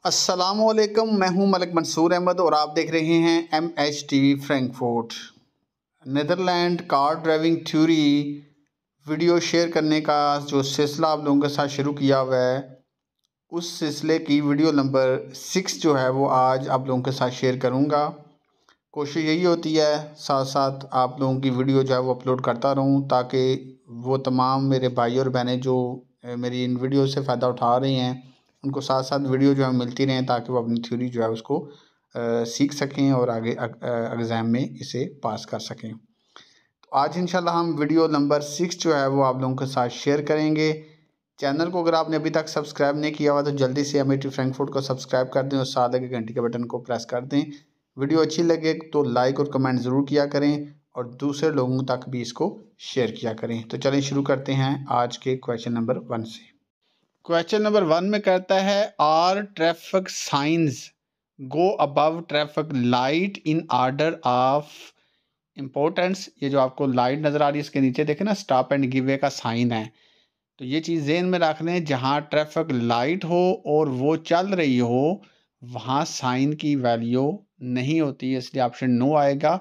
अस्सलामुअलैकुम, मैं हूं मलिक मंसूर अहमद और आप देख रहे हैं MH TV Frankfurt. Netherland car driving theory video share करने का जो सिलसिला आप लोगों के साथ शुरू किया हुआ है, उस सिलसिले की वीडियो नंबर 6 जो है वो आज आप लोगों के साथ शेयर करूंगा। कोशिश यही होती है साथ साथ आप लोगों की वीडियो जो है वो अपलोड करता रहूं, ताकि वो तमाम मेरे भाई और बहनें जो मेरी इन वीडियो से फ़ायदा उठा रहे हैं, उनको साथ साथ वीडियो जो है मिलती रहें, ताकि वो अपनी थ्योरी जो है उसको सीख सकें और आगे एग्ज़ाम में इसे पास कर सकें। तो आज इंशाल्लाह हम वीडियो नंबर 6 जो है वो आप लोगों के साथ शेयर करेंगे। चैनल को अगर आपने अभी तक सब्सक्राइब नहीं किया हुआ तो जल्दी से MH फ्रैंकफर्ट को सब्सक्राइब कर दें और साथ लगे घंटी के बटन को प्रेस कर दें। वीडियो अच्छी लगे तो लाइक और कमेंट ज़रूर किया करें और दूसरे लोगों तक भी इसको शेयर किया करें। तो चलिए शुरू करते हैं आज के क्वेश्चन नंबर 1 से। क्वेश्चन नंबर 1 में कहता है, are traffic signs go above traffic light in order of importance. ये जो आपको लाइट नज़र आ रही है, इसके नीचे देखें ना, स्टॉप एंड गिव वे का साइन है। तो ये चीज़ ज़हन में रख लें, जहाँ ट्रैफिक लाइट हो और वो चल रही हो, वहाँ साइन की वैल्यू नहीं होती है, इसलिए ऑप्शन नो आएगा।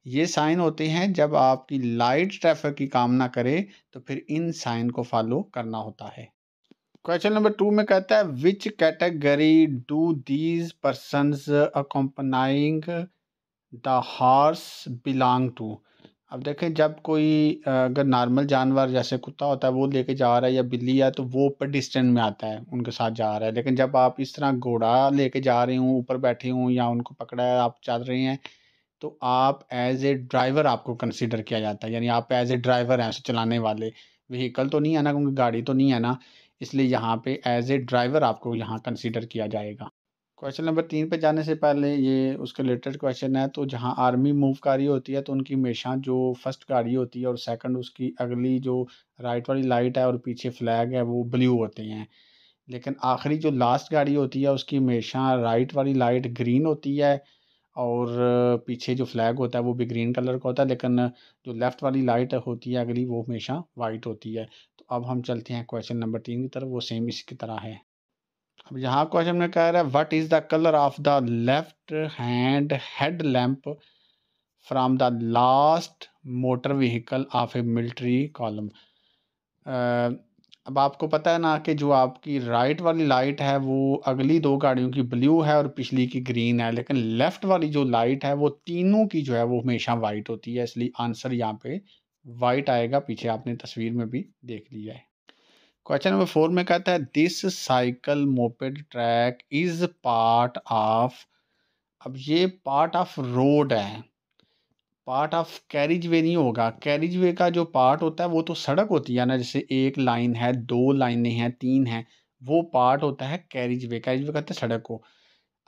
ये साइन होते हैं जब आपकी लाइट ट्रैफिक की काम ना करे, तो फिर इन साइन को फॉलो करना होता है। क्वेश्चन नंबर 2 में कहता है, which category do these persons accompanying the horse belong to. अब देखें, जब कोई अगर नॉर्मल जानवर जैसे कुत्ता होता है वो लेके जा रहा है या बिल्ली है, तो वो पेडिस्ट्रियन में आता है, उनके साथ जा रहा है। लेकिन जब आप इस तरह घोड़ा लेके जा रहे हो, ऊपर बैठे हो या उनको पकड़ा है, आप चल रहे हैं, तो आप एज ए ड्राइवर आपको कंसीडर किया जाता है। यानी आप एज ए ड्राइवर हैं, उसे चलाने वाले। व्हीकल तो नहीं है ना, क्योंकि गाड़ी तो नहीं है ना, इसलिए यहाँ पे एज ए ड्राइवर आपको यहाँ कंसीडर किया जाएगा। क्वेश्चन नंबर 3 पे जाने से पहले ये उसके रिलेटेड क्वेश्चन है। तो जहाँ आर्मी मूव कर रही होती है, तो उनकी हमेशा जो फर्स्ट गाड़ी होती है और सेकंड उसकी अगली जो राइट वाली लाइट है और पीछे फ्लैग है वो ब्लू होते हैं। लेकिन आखिरी जो लास्ट गाड़ी होती है उसकी हमेशा राइट वाली लाइट ग्रीन होती है और पीछे जो फ्लैग होता है वो भी ग्रीन कलर का होता है। लेकिन जो लेफ़्ट वाली लाइट होती है अगली, वो हमेशा वाइट होती है। तो अब हम चलते हैं क्वेश्चन नंबर 3 की तरफ, वो सेम इसी की तरह है। अब यहाँ क्वेश्चन में कह रहा है, what is the colour of the left hand head lamp from the last motor vehicle of A military column. अब आपको पता है ना कि जो आपकी राइट वाली लाइट है वो अगली दो गाड़ियों की ब्लू है और पिछली की ग्रीन है, लेकिन लेफ्ट वाली जो लाइट है वो तीनों की जो है वो हमेशा वाइट होती है, इसलिए आंसर यहाँ पे वाइट आएगा। पीछे आपने तस्वीर में भी देख लिया है। क्वेश्चन नंबर 4 में कहता है, this cycle moped track is part of. अब ये पार्ट ऑफ रोड है, पार्ट ऑफ कैरिज वे नहीं होगा। कैरिज वे का जो पार्ट होता है वो तो सड़क होती है ना, जैसे एक लाइन है, दो लाइनें हैं, तीन हैं, वो पार्ट होता है कैरिज वे। कैरिज वे कहते हैं सड़क को।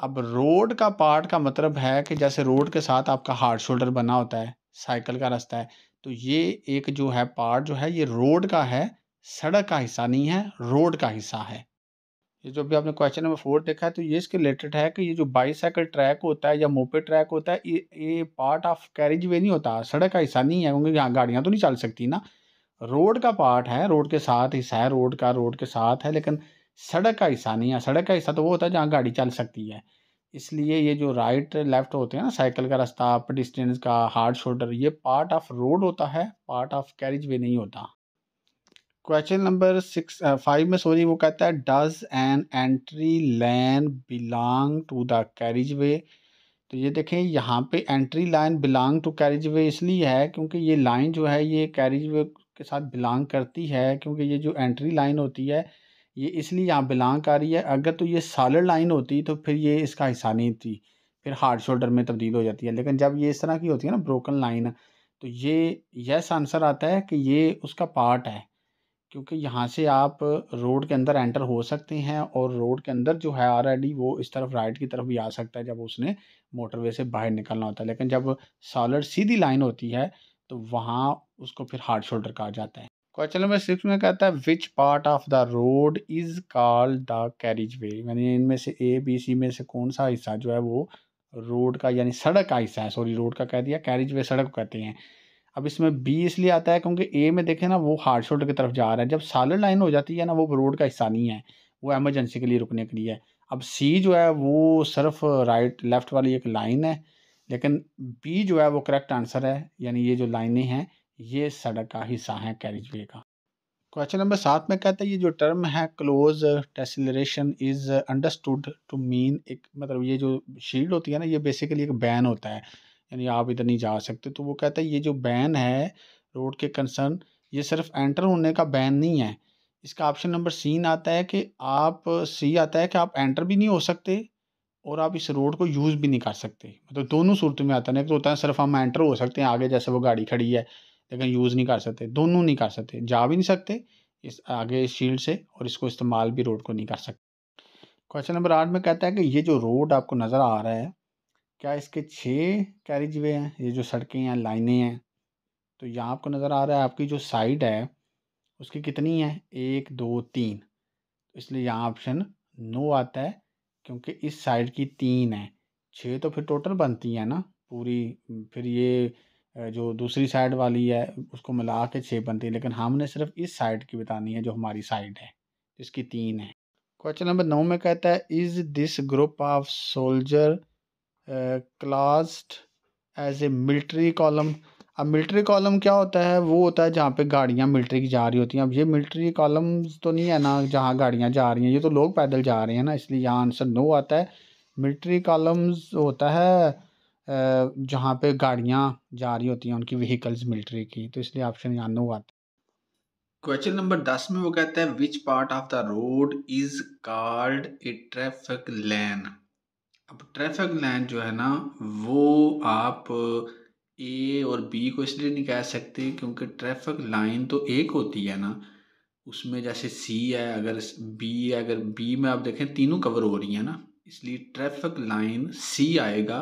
अब रोड का पार्ट का मतलब है कि जैसे रोड के साथ आपका हार्ड शोल्डर बना होता है, साइकिल का रास्ता है, तो ये एक जो है पार्ट जो है ये रोड का है, सड़क का हिस्सा नहीं है, रोड का हिस्सा है। ये जो भी आपने क्वेश्चन नंबर 4 देखा है, तो ये इसके रिलेटेड है कि ये जो बाईसाइकिल ट्रैक होता है या मोपेड ट्रैक होता है, ये पार्ट ऑफ कैरिज वे नहीं होता, सड़क का हिस्सा नहीं है, क्योंकि यहाँ गाड़ियाँ तो नहीं चल सकती ना। रोड का पार्ट है, रोड के साथ हिस्सा है, रोड का रोड के साथ है, लेकिन सड़क का हिस्सा नहीं है। सड़क का हिस्सा तो वो होता है जहाँ गाड़ी चल सकती है। इसलिए ये जो राइट लेफ्ट होते हैं ना, साइकिल का रास्ता, पेडेस्ट्रियंस का हार्ड शोल्डर, ये पार्ट ऑफ रोड होता है, पार्ट ऑफ कैरिज वे नहीं होता। क्वेश्चन नंबर 5 में सॉरी, वो कहता है, does an entry line belong to the carriageway. तो ये देखें, यहाँ पे entry line belong to carriageway इसलिए है क्योंकि ये लाइन जो है ये कैरिज वे के साथ बिलोंग करती है, क्योंकि ये जो एंट्री लाइन होती है ये इसलिए यहाँ बिलोंग कर रही है। अगर तो ये सॉलिड लाइन होती तो फिर ये इसका हिस्सा नहीं थी, फिर हार्ड शोल्डर में तब्दील हो जाती है। लेकिन जब ये इस तरह की होती है ना, ब्रोकन लाइन, तो ये यस आंसर आता है कि ये उसका पार्ट है, क्योंकि यहाँ से आप रोड के अंदर एंटर हो सकते हैं और रोड के अंदर जो है ऑलरेडी वो इस तरफ राइट की तरफ भी आ सकता है जब उसने मोटरवे से बाहर निकलना होता है। लेकिन जब सॉलिड सीधी लाइन होती है तो वहाँ उसको फिर हार्ड शोल्डर कहा जाता है। क्वेश्चन नंबर 6 में कहता है, which part of the road is called the carriageway. यानी इनमें से A B C में से कौन सा हिस्सा जो है वो रोड का यानी सड़क का हिस्सा है। सॉरी, रोड का कह दिया, कैरिज वे सड़क को कहते हैं। अब इसमें बी इसलिए आता है क्योंकि ए में देखें ना, वो हार्ड शोल्डर की तरफ जा रहा है। जब सॉलिड लाइन हो जाती है ना, वो रोड का हिस्सा नहीं है, वो एमरजेंसी के लिए रुकने के लिए है। अब सी जो है वो सिर्फ राइट लेफ़्ट वाली एक लाइन है, लेकिन बी जो है वो करेक्ट आंसर है, यानी ये जो लाइनें हैं ये सड़क का हिस्सा है कैरिजवे का। क्वेश्चन नंबर 7 में कहता है ये जो टर्म है close tessellation is understood to mean, एक मतलब ये जो शील्ड होती है ना ये बेसिकली एक बैन होता है, यानी आप इधर नहीं जा सकते। तो वो कहता है ये जो बैन है रोड के कंसर्न, ये सिर्फ एंटर होने का बैन नहीं है। इसका ऑप्शन नंबर सी आता है कि आप सी आता है कि आप एंटर भी नहीं हो सकते और आप इस रोड को यूज़ भी नहीं कर सकते। मतलब दोनों सूरतों में आता है ना, एक तो होता है सिर्फ हम एंटर हो सकते हैं आगे जैसे वो गाड़ी खड़ी है, लेकिन यूज़ नहीं कर सकते, दोनों नहीं कर सकते, जा भी नहीं सकते इस आगे इस शील्ड से और इसको इस्तेमाल भी रोड को नहीं कर सकते। क्वेश्चन नंबर 8 में कहता है कि ये जो रोड आपको नज़र आ रहा है क्या इसके 6 कैरिज वे हैं, ये जो सड़कें हैं लाइनें हैं। तो यहाँ आपको नज़र आ रहा है आपकी जो साइड है उसकी कितनी है, 1 2 3, इसलिए यहाँ ऑप्शन नो आता है क्योंकि इस साइड की 3 है, 6 तो फिर टोटल बनती है ना पूरी, फिर ये जो दूसरी साइड वाली है उसको मिला के 6 बनती है, लेकिन हमने सिर्फ इस साइड की बतानी है जो हमारी साइड है, इसकी 3 है। क्वेश्चन नंबर 9 में कहता है is this group of soldier classed as a military column. अब मिलिट्री कॉलम क्या होता है, वो होता है जहाँ पे गाड़ियाँ मिलिट्री की जा रही होती हैं। अब ये मिलिट्री कॉलम्स तो नहीं है ना जहाँ गाड़ियाँ जा रही हैं, ये तो लोग पैदल जा रहे हैं ना, इसलिए यहाँ आंसर नो आता है। मिलिट्री कॉलम्स होता है जहाँ पे गाड़ियाँ जा रही होती हैं उनकी व्हीकल्स मिलिट्री की, तो इसलिए ऑप्शन यहाँ नो आता है। क्वेश्चन नंबर 10 में वो कहता है which part of the road is called a traffic lane. अब ट्रैफिक लेन जो है ना वो आप ए और बी को इसलिए नहीं कह सकते क्योंकि ट्रैफिक लाइन तो एक होती है ना, उसमें जैसे सी है अगर बी है, अगर बी में आप देखें तीनों कवर हो रही है ना, इसलिए ट्रैफिक लाइन सी आएगा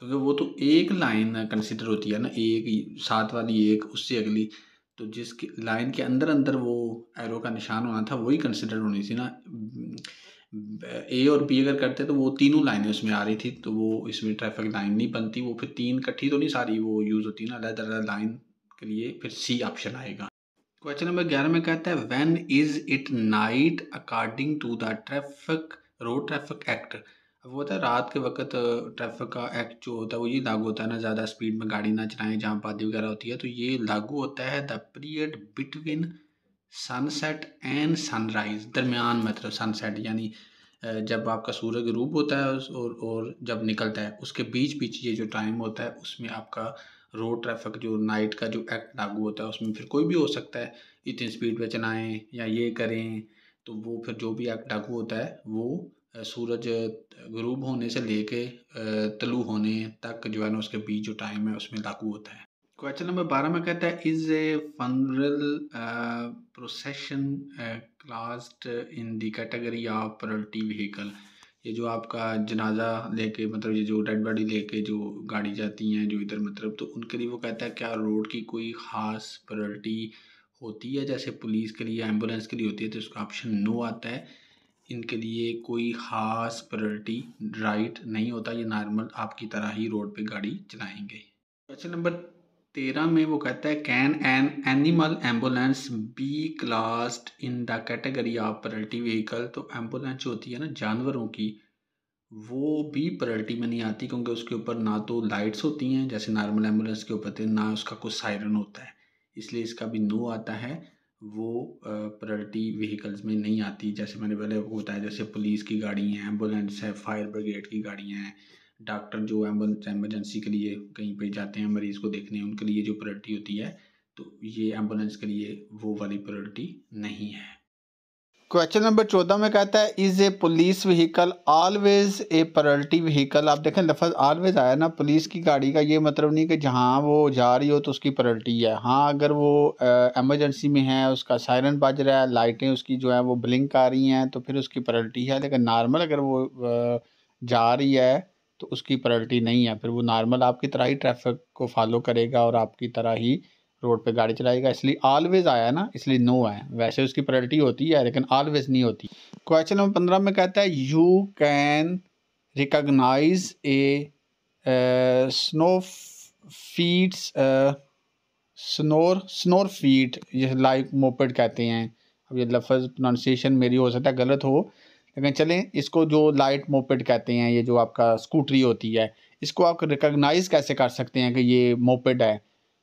क्योंकि वो तो एक लाइन कंसिडर होती है ना, एक साथ वाली एक उससे अगली, तो जिसकी लाइन के अंदर अंदर वो एरो का निशान होना था वही कंसिडर होनी थी ना। ए और बी अगर करते तो वो तीनों लाइनें उसमें आ रही थी तो वो इसमें ट्रैफिक लाइन नहीं बनती, वो फिर 3 इकट्ठी तो नहीं सारी वो यूज़ होती ना, अलग अलग लाइन के लिए फिर सी ऑप्शन आएगा। क्वेश्चन नंबर 11 में कहता है when is it night according to the traffic road traffic act. अब वो होता है रात के वक्त ट्रैफिक का एक्ट जो होता है वो ये लागू होता है ना, ज़्यादा स्पीड में गाड़ी ना चलाएं जहाँ आबादी वगैरह होती है, तो ये लागू होता है the period between sunset and sunrise, दरमियान मतलब सनसेट यानी जब आपका सूर्य गुरूब होता है और जब निकलता है उसके बीच बीच ये जो टाइम होता है उसमें आपका रोड ट्रैफिक जो नाइट का जो एक्ट लागू होता है उसमें फिर कोई भी हो सकता है, इतनी स्पीड पे चलाएं या ये करें, तो वो फिर जो भी एक्ट लागू होता है वो सूरज गुरूब होने से लेके तलू होने तक जो है ना उसके बीच जो टाइम है उसमें लागू होता है। क्वेश्चन नंबर 12 में कहता है is a funeral procession classed in the category of priority vehicle. ये जो आपका जनाजा लेके मतलब ये जो डेड बॉडी लेके जो गाड़ी जाती हैं जो इधर मतलब, तो उनके लिए वो कहता है क्या रोड की कोई ख़ास प्रायोरिटी होती है जैसे पुलिस के लिए एम्बुलेंस के लिए होती है, तो उसका ऑप्शन नो आता है। इनके लिए कोई ख़ास प्रायोरिटी राइट नहीं होता, ये नॉर्मल आपकी तरह ही रोड पे गाड़ी चलाएंगे। क्वेश्चन नंबर 13 में वो कहता है can an animal ambulance be classed in the category of priority vehicle. तो एम्बुलेंस जो होती है ना जानवरों की वो भी प्रायोरिटी में नहीं आती क्योंकि उसके ऊपर ना तो लाइट्स होती हैं जैसे नॉर्मल एम्बुलेंस के ऊपर थे, ना उसका कोई सायरन होता है, इसलिए इसका भी नो आता है। वो प्रायोरिटी व्हीकल्स में नहीं आती, जैसे मैंने पहले आपको बताया जैसे पुलिस की गाड़ी हैं, एम्बुलेंस है, फायर ब्रिगेड की गाड़ियाँ हैं, डॉक्टर जो एम्बुलेंस एमरजेंसी के लिए कहीं पे जाते हैं मरीज़ को देखने उनके लिए जो प्रायोरिटी होती है, तो ये एम्बुलेंस के लिए वो वाली प्रायोरिटी नहीं है। क्वेश्चन नंबर 14 में कहता है is a police vehicle always a priority vehicle. आप देखें लफ्ज़ ऑलवेज आया ना, पुलिस की गाड़ी का ये मतलब नहीं कि जहाँ वो जा रही हो तो उसकी प्रायोरिटी है। हाँ अगर वो एमरजेंसी में है, उसका सायरन बज रहा है, लाइटें उसकी जो है वो ब्लिंक आ रही हैं तो फिर उसकी प्रायोरिटी है, लेकिन नॉर्मल अगर वो जा रही है तो उसकी प्रायोरिटी नहीं है, फिर वो नॉर्मल आपकी तरह ही ट्रैफिक को फॉलो करेगा और आपकी तरह ही रोड पे गाड़ी चलाएगा, इसलिए ऑलवेज आया ना इसलिए नो है। वैसे उसकी प्रायोरिटी होती है लेकिन ऑलवेज नहीं होती। क्वेश्चन नंबर 15 में कहता है you can recognise a snow feets snore feet, ये लाइक मोपेड कहते हैं, अब ये लफ्ज़ प्रोनाउंसिएशन मेरी हो सकता है गलत हो, लेकिन चलें इसको जो लाइट मोपेड कहते हैं, ये जो आपका स्कूटरी होती है, इसको आप रिकॉग्नाइज़ कैसे कर सकते हैं कि ये मोपेड है?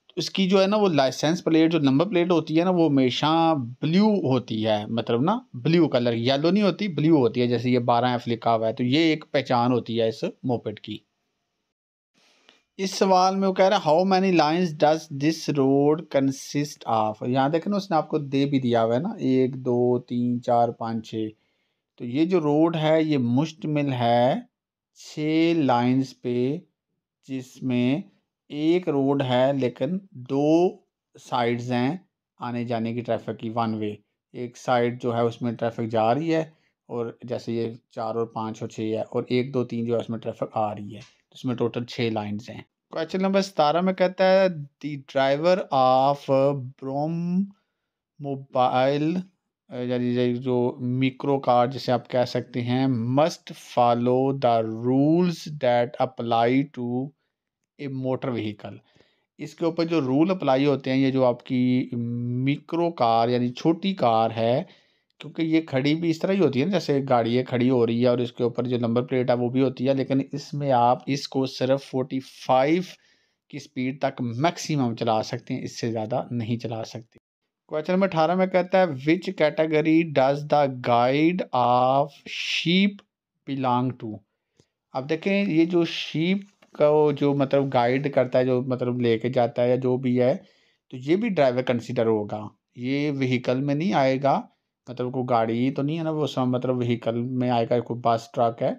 तो इसकी जो है ना वो लाइसेंस प्लेट जो नंबर प्लेट होती है ना वो हमेशा ब्लू होती है, मतलब ना ब्लू कलर, येलो नहीं होती, ब्लू होती है, जैसे ये 12F लिखा हुआ है, तो ये एक पहचान होती है इस मोपेड की। इस सवाल में वो कह रहा है how many lines does this road consist of. यहाँ देखें ना उसने आपको दे भी दिया हुआ है ना, 1 2 3 4 5 6। तो ये जो रोड है ये मुश्तमिल है 6 लाइन्स पे, जिसमें एक रोड है लेकिन 2 साइड्स हैं आने जाने की ट्रैफिक की, वन वे। एक साइड जो है उसमें ट्रैफिक जा रही है, और जैसे ये 4 और 5 और 6 है, और 1 2 3 जो है उसमें ट्रैफिक आ रही है, तो इसमें टोटल 6 लाइन्स हैं। क्वेश्चन नंबर 17 में कहता है द ड्राइवर ऑफ ब्रोम मोबाइल, यानी ये जो मिक्रो कार जिसे आप कह सकते हैं, must follow the rules that apply to a motor vehicle. इसके ऊपर जो रूल अप्लाई होते हैं, ये जो आपकी मिक्रो कार यानी छोटी कार है, क्योंकि ये खड़ी भी इस तरह ही होती है ना, जैसे गाड़ी है खड़ी हो रही है और इसके ऊपर जो नंबर प्लेट है वो भी होती है, लेकिन इसमें आप इसको सिर्फ 45 की स्पीड तक मैक्सिमम चला सकते हैं, इससे ज़्यादा नहीं चला सकते। क्वेश्चन नंबर 18 में कहता है which category does the guide of sheep belong to. अब देखें ये जो शीप का जो मतलब गाइड करता है, जो मतलब लेके जाता है या जो भी है, तो ये भी ड्राइवर कंसीडर होगा, ये व्हीकल में नहीं आएगा। मतलब कोई गाड़ी तो नहीं है ना वो, सब मतलब व्हीकल में आएगा, कोई बस ट्रक है,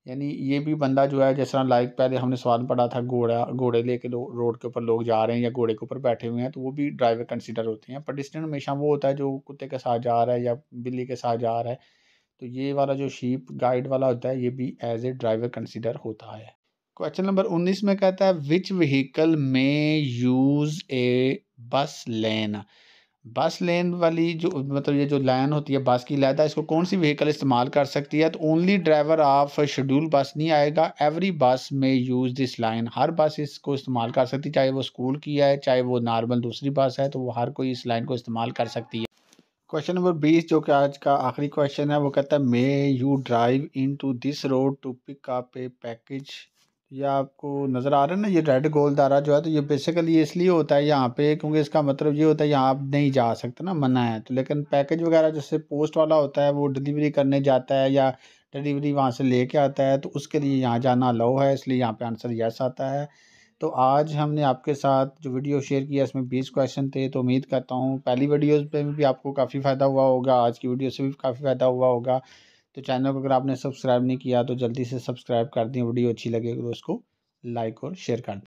यानी ये भी बंदा जो है, जिस तरह लाइक पहले हमने सवाल पढ़ा था, घोड़े लेके रोड के ऊपर लोग जा रहे हैं या घोड़े के ऊपर बैठे हुए हैं, तो वो भी ड्राइवर कंसीडर होते हैं। पेडेस्ट्रियन हमेशा वो होता है जो कुत्ते के साथ जा रहा है या बिल्ली के साथ जा रहा है, तो ये वाला जो शीप गाइड वाला होता है ये भी एज ए ड्राइवर कंसीडर होता है। क्वेश्चन नंबर 19 में कहता है विच व्हीकल में यूज ए बस लेन। बस लेन वाली जो मतलब ये जो लाइन होती है बस की लैदा, इसको कौन सी व्हीकल इस्तेमाल कर सकती है? तो ओनली ड्राइवर ऑफ शेड्यूल बस नहीं आएगा, एवरी बस में यूज दिस लाइन। हर बस इसको इस्तेमाल कर सकती है, चाहे वो स्कूल की है चाहे वो नॉर्मल दूसरी बस है, तो वो हर कोई इस लाइन को इस्तेमाल कर सकती है। क्वेश्चन नंबर 20 जो कि आज का आखिरी क्वेश्चन है, वो कहता है may you drive into this road to pick up a package. ये आपको नज़र आ रहा है ना, ये रेड गोल दायरा जो है, तो ये बेसिकली ये इसलिए होता है यहाँ पे क्योंकि इसका मतलब ये होता है यहाँ आप नहीं जा सकते ना, मना है। तो लेकिन पैकेज वगैरह जैसे पोस्ट वाला होता है वो डिलीवरी करने जाता है या डिलीवरी वहाँ से लेके आता है, तो उसके लिए यहाँ जाना अलाउ है, इसलिए यहाँ पे आंसर यस आता है। तो आज हमने आपके साथ जो वीडियो शेयर किया इसमें 20 क्वेश्चन थे, तो उम्मीद करता हूँ पहली वीडियोज़ पे भी आपको काफ़ी फ़ायदा हुआ होगा, आज की वीडियो से भी काफ़ी फ़ायदा हुआ होगा। तो चैनल को अगर आपने सब्सक्राइब नहीं किया तो जल्दी से सब्सक्राइब कर दें, वीडियो अच्छी लगे तो उसको लाइक और शेयर कर दें।